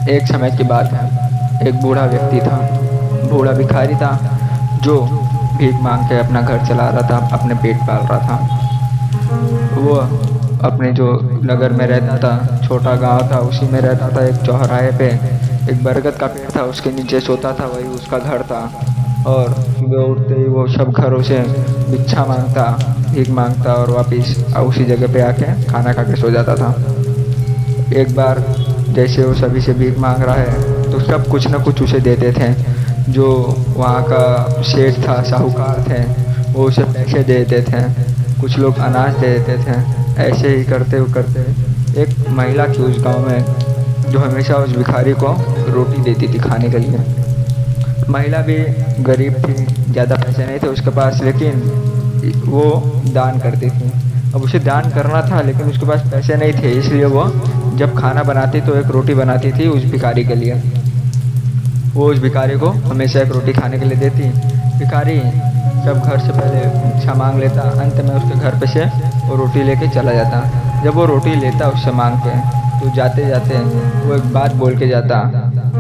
एक समय की बात है। एक बूढ़ा व्यक्ति था, बूढ़ा भिखारी था, जो भीख मांग के अपना घर चला रहा था, अपने पेट पाल रहा था। वो अपने जो नगर में रहता था, छोटा गांव था, उसी में रहता था। एक चौराहे पे एक बरगद का पेड़ था, उसके नीचे सोता था, वही उसका घर था। और सुबह उठते ही वो सब घरों से भिक्षा मांगता, भीख मांगता और वापिस उसी जगह पे आके खाना खा के सो जाता था। एक बार जैसे वो सभी से भीख मांग रहा है तो सब कुछ न कुछ उसे देते थे। जो वहाँ का सेठ था, साहूकार थे, वो उसे पैसे दे देते थे, कुछ लोग अनाज दे देते थे। ऐसे ही करते करते एक महिला थी उस गांव में, जो हमेशा उस भिखारी को रोटी देती थी खाने के लिए। महिला भी गरीब थी, ज़्यादा पैसे नहीं थे उसके पास, लेकिन वो दान करती थी। अब उसे दान करना था लेकिन उसके पास पैसे नहीं थे, इसलिए वो जब खाना बनाती तो एक रोटी बनाती थी उस भिखारी के लिए। वो उस भिखारी को हमेशा एक रोटी खाने के लिए देती। भिखारी जब घर से पहले भिक्षा मांग लेता, अंत में उसके घर पे से वो रोटी लेके चला जाता। जब वो रोटी लेता उससे मांग के, तो जाते जाते वो एक बात बोल के जाता,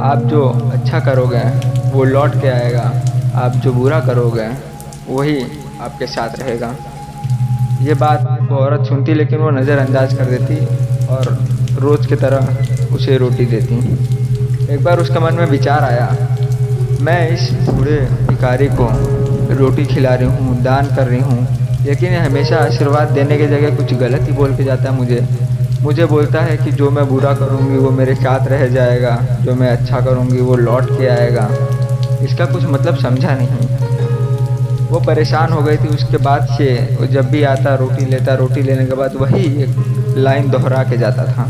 आप जो अच्छा करोगे वो लौट के आएगा, आप जो बुरा करोगे वही आपके साथ रहेगा। ये बात वो औरत सुनती, लेकिन वो नज़रअंदाज कर देती और रोज़ की तरह उसे रोटी देती। एक बार उसके मन में विचार आया, मैं इस बूढ़े भिखारी को रोटी खिला रही हूँ, दान कर रही हूँ, लेकिन ये हमेशा आशीर्वाद देने की जगह कुछ गलत ही बोल के जाता है। मुझे बोलता है कि जो मैं बुरा करूँगी वो मेरे साथ रह जाएगा, जो मैं अच्छा करूँगी वो लौट के आएगा। इसका कुछ मतलब समझा नहीं। वो परेशान हो गई थी। उसके बाद से वो जब भी आता रोटी लेता, रोटी लेने के बाद वही एक लाइन दोहरा के जाता था।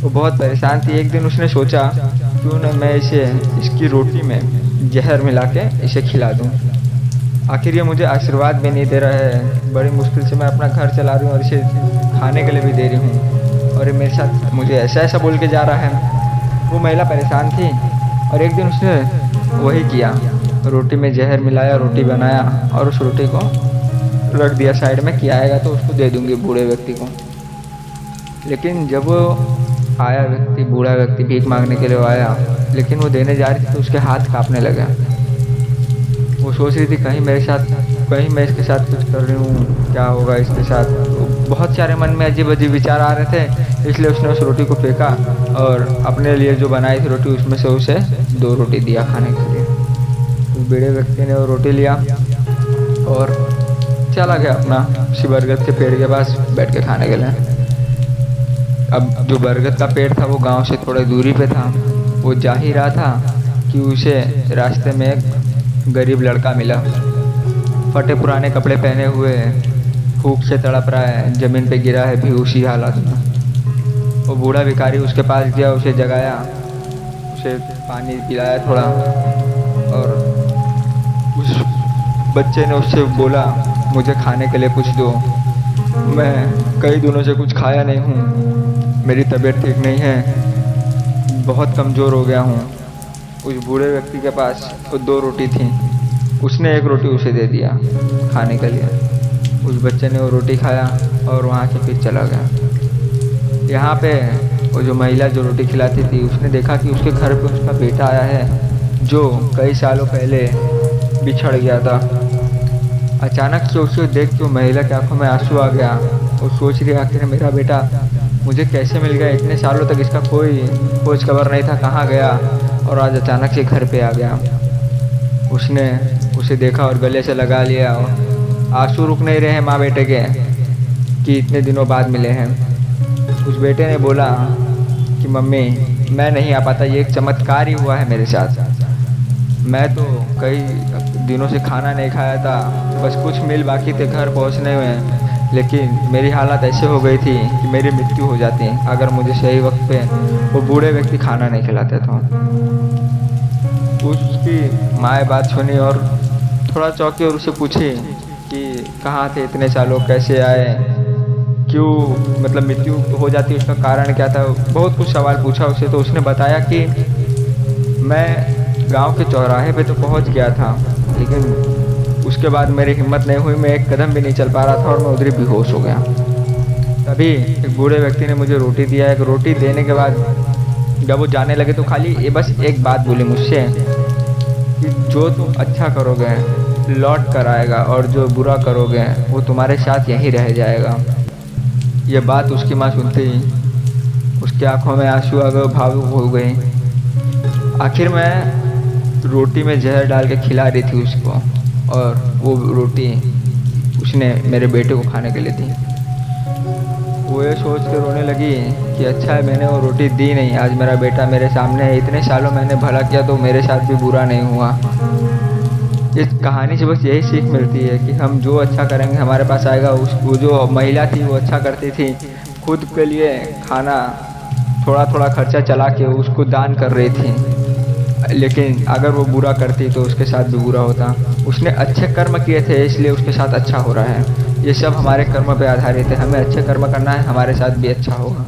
वो बहुत परेशान थी। एक दिन उसने सोचा, क्यों न मैं इसकी रोटी में जहर मिला के इसे खिला दूँ। आखिर ये मुझे आशीर्वाद भी नहीं दे रहा है, बड़ी मुश्किल से मैं अपना घर चला रही हूँ और इसे खाने के लिए भी दे रही हूँ, और ये मेरे साथ मुझे ऐसा ऐसा बोल के जा रहा है। वो महिला परेशान थी और एक दिन उसने वही किया, रोटी में जहर मिलाया, रोटी बनाया और उस रोटी को रख दिया साइड में कि आएगा तो उसको दे दूँगी बूढ़े व्यक्ति को। लेकिन जब वो आया व्यक्ति, बूढ़ा व्यक्ति भीख मांगने के लिए वो आया, लेकिन वो देने जा रही थी तो उसके हाथ कांपने लगा। वो सोच रही थी कहीं मैं इसके साथ कुछ कर रही हूँ, क्या होगा इसके साथ। बहुत सारे मन में अजीब अजीब विचार आ रहे थे, इसलिए उसने उस रोटी को फेंका और अपने लिए जो बनाई थी रोटी उसमें से उसे 2 रोटी दिया खाने के लिए। उस बूढ़े व्यक्ति ने वो रोटी लिया और चला गया अपना उसी बरगद के पेड़ के पास बैठ के खाने के लिए। अब जो बरगद का पेड़ था वो गांव से थोड़ी दूरी पे था। वो जा ही रहा था कि उसे रास्ते में एक गरीब लड़का मिला, फटे पुराने कपड़े पहने हुए, भूख से तड़प रहा है, ज़मीन पे गिरा है बेहोशी हालत में। वो बूढ़ा भिखारी उसके पास गया, उसे जगाया, उसे पानी पिलाया थोड़ा, और उस बच्चे ने उससे बोला, मुझे खाने के लिए कुछ दो, मैं कई दिनों से कुछ खाया नहीं हूँ, मेरी तबीयत ठीक नहीं है, बहुत कमज़ोर हो गया हूँ। उस बूढ़े व्यक्ति के पास वो 2 रोटी थी, उसने 1 रोटी उसे दे दिया खाने के लिए। उस बच्चे ने वो रोटी खाया और वहाँ से फिर चला गया। यहाँ पे वो जो महिला जो रोटी खिलाती थी, उसने देखा कि उसके घर पे उसका बेटा आया है, जो कई सालों पहले बिछड़ गया था। अचानक से उसे देख के महिला की आंखों में आंसू आ गया। वो सोच रही, आखिर मेरा बेटा मुझे कैसे मिल गया, इतने सालों तक इसका कोई खोज खबर नहीं था, कहाँ गया, और आज अचानक से घर पे आ गया। उसने उसे देखा और गले से लगा लिया। आंसू रुक नहीं रहे हैं माँ बेटे के कि इतने दिनों बाद मिले हैं। उस बेटे ने बोला कि मम्मी मैं नहीं आ पाता, ये एक चमत्कार ही हुआ है मेरे साथ। मैं तो कई दिनों से खाना नहीं खाया था, बस कुछ मील बाकी थे घर पहुंचने में, लेकिन मेरी हालत ऐसे हो गई थी कि मेरी मृत्यु हो जाती अगर मुझे सही वक्त पे वो बूढ़े व्यक्ति खाना नहीं खिलाते तो। उसकी माँ बात सुनी और थोड़ा चौंकी और उसे पूछी कि कहाँ थे इतने सालों, कैसे आए, क्यों मतलब मृत्यु हो जाती, उसका कारण क्या था। बहुत कुछ सवाल पूछा उसे, तो उसने बताया कि मैं गांव के चौराहे पे तो पहुंच गया था, लेकिन उसके बाद मेरी हिम्मत नहीं हुई, मैं एक कदम भी नहीं चल पा रहा था और मैं उधर ही बेहोश हो गया। तभी एक बूढ़े व्यक्ति ने मुझे रोटी दिया। एक रोटी देने के बाद जब वो जाने लगे तो खाली ये बस एक बात बोली मुझसे कि जो तुम अच्छा करोगे लौट कर आएगा और जो बुरा करोगे वो तुम्हारे साथ यहीं रह जाएगा। ये बात उसकी माँ सुनते ही उसकी आंखों में आंसू आ गए, भावुक हो गई। आखिर मैं रोटी में जहर डाल के खिला रही थी उसको और वो रोटी उसने मेरे बेटे को खाने के लिए दी। वो ये सोच के रोने लगी कि अच्छा है मैंने वो रोटी दी नहीं, आज मेरा बेटा मेरे सामने है, इतने सालों मैंने भला किया तो मेरे साथ भी बुरा नहीं हुआ। इस कहानी से बस यही सीख मिलती है कि हम जो अच्छा करेंगे हमारे पास आएगा। वो जो महिला थी वो अच्छा करती थी, खुद के लिए खाना थोड़ा थोड़ा खर्चा चला के उसको दान कर रही थी, लेकिन अगर वो बुरा करती तो उसके साथ भी बुरा होता। उसने अच्छे कर्म किए थे इसलिए उसके साथ अच्छा हो रहा है। ये सब हमारे कर्म पे आधारित है, हमें अच्छे कर्म करना है, हमारे साथ भी अच्छा होगा।